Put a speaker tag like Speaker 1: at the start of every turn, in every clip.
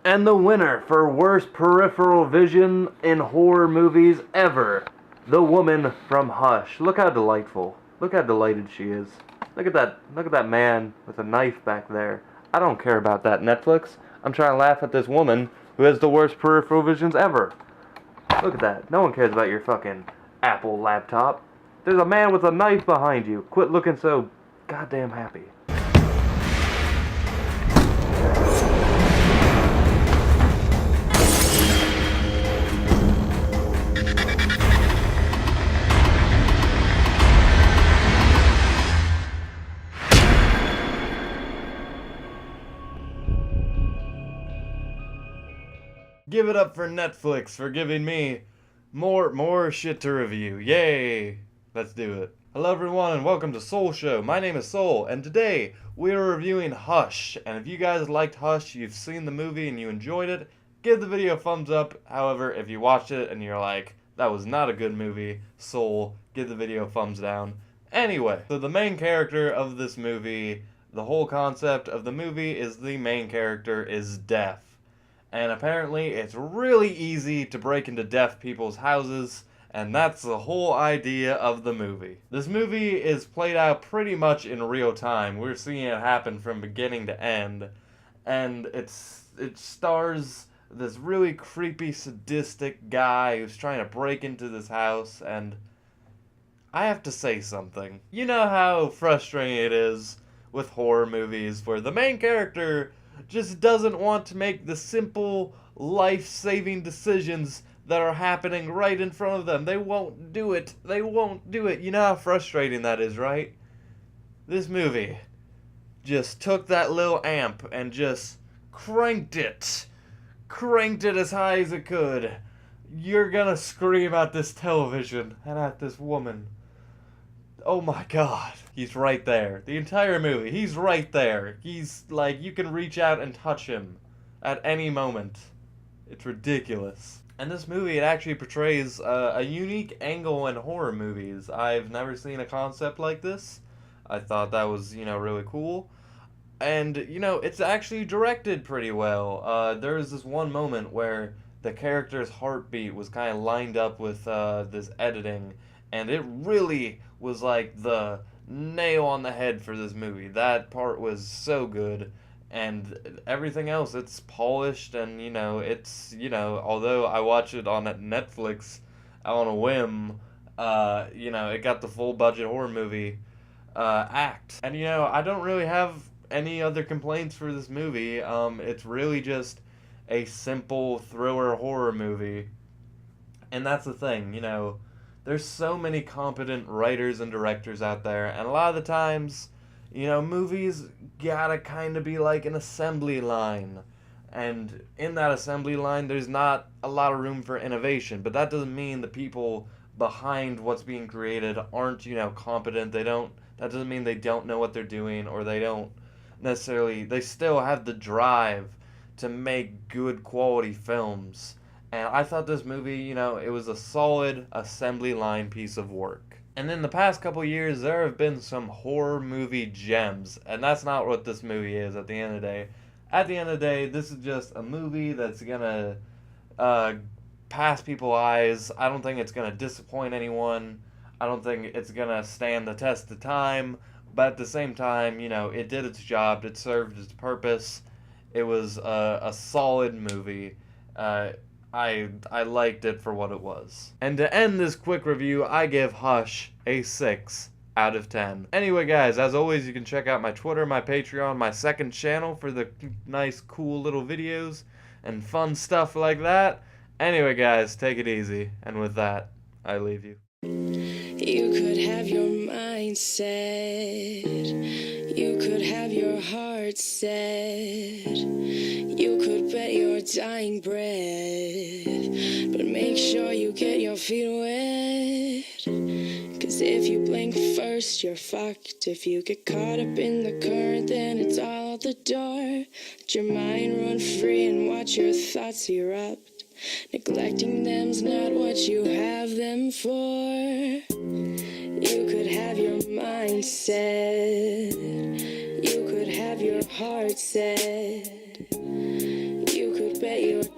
Speaker 1: And the winner for worst peripheral vision in horror movies ever, the woman from Hush. Look how delightful. Look how delighted she is. Look at that man with a knife back there. I don't care about that, Netflix. I'm trying to laugh at this woman who has the worst peripheral visions ever. Look at that. No one cares about your fucking Apple laptop. There's a man with a knife behind you. Quit looking so goddamn happy. Give it up for Netflix for giving me more shit to review. Yay! Let's do it. Hello everyone and welcome to Solshow. My name is Sol and today we are reviewing Hush. And if you guys liked Hush, you've seen the movie and you enjoyed it, give the video a thumbs up. However, if you watched it and you're like, that was not a good movie, Sol, give the video a thumbs down. Anyway, so the main character of this movie, the whole concept of the movie is the main character is deaf. And apparently it's really easy to break into deaf people's houses, and that's the whole idea of the movie. This movie is played out pretty much in real time. We're seeing it happen from beginning to end, and it stars this really creepy, sadistic guy who's trying to break into this house, and I have to say something. You know how frustrating it is with horror movies where the main character just doesn't want to make the simple, life-saving decisions that are happening right in front of them. They won't do it. They won't do it. You know how frustrating that is, right? This movie just took that little amp and just cranked it. Cranked it as high as it could. You're gonna scream at this television and at this woman. Oh my god. He's right there. The entire movie, he's right there. He's like, you can reach out and touch him at any moment. It's ridiculous. And this movie, it actually portrays a unique angle in horror movies. I've never seen a concept like this. I thought that was, really cool. And, it's actually directed pretty well. There was this one moment where the character's heartbeat was kind of lined up with this editing. And it really was like the nail on the head for this movie. That part was so good, and everything else, it's polished, and it's although I watched it on Netflix on a whim, it got the full budget horror movie act. And I don't really have any other complaints for this movie. It's really just a simple thriller horror movie, and that's the thing. There's so many competent writers and directors out there, and a lot of the times, movies gotta kind of be like an assembly line. And in that assembly line, there's not a lot of room for innovation, but that doesn't mean the people behind what's being created aren't, competent. That doesn't mean they don't know what they're doing, or they don't necessarily, they still have the drive to make good quality films. And I thought this movie, it was a solid assembly line piece of work. And in the past couple years, there have been some horror movie gems. And that's not what this movie is at the end of the day. At the end of the day, this is just a movie that's gonna pass people's eyes. I don't think it's gonna disappoint anyone. I don't think it's gonna stand the test of time. But at the same time, it did its job. It served its purpose. It was a solid movie. I liked it for what it was. And to end this quick review, I give Hush a 6 out of 10. Anyway guys, as always, you can check out my Twitter, my Patreon, my second channel for the nice, cool little videos and fun stuff like that. Anyway guys, take it easy. And with that, I leave you.
Speaker 2: You could have your mind set. You could have your heart set. You could bet your dying breath, but make sure you get your feet wet. Cause if you blink first, you're fucked. If you get caught up in the current, then it's all out the door. Let your mind run free and watch your thoughts erupt. Neglecting them's not what you have them for. You could have your mind set. You could have your heart set. You could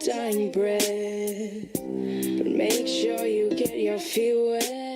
Speaker 2: dying breath. But make sure you get your feet wet.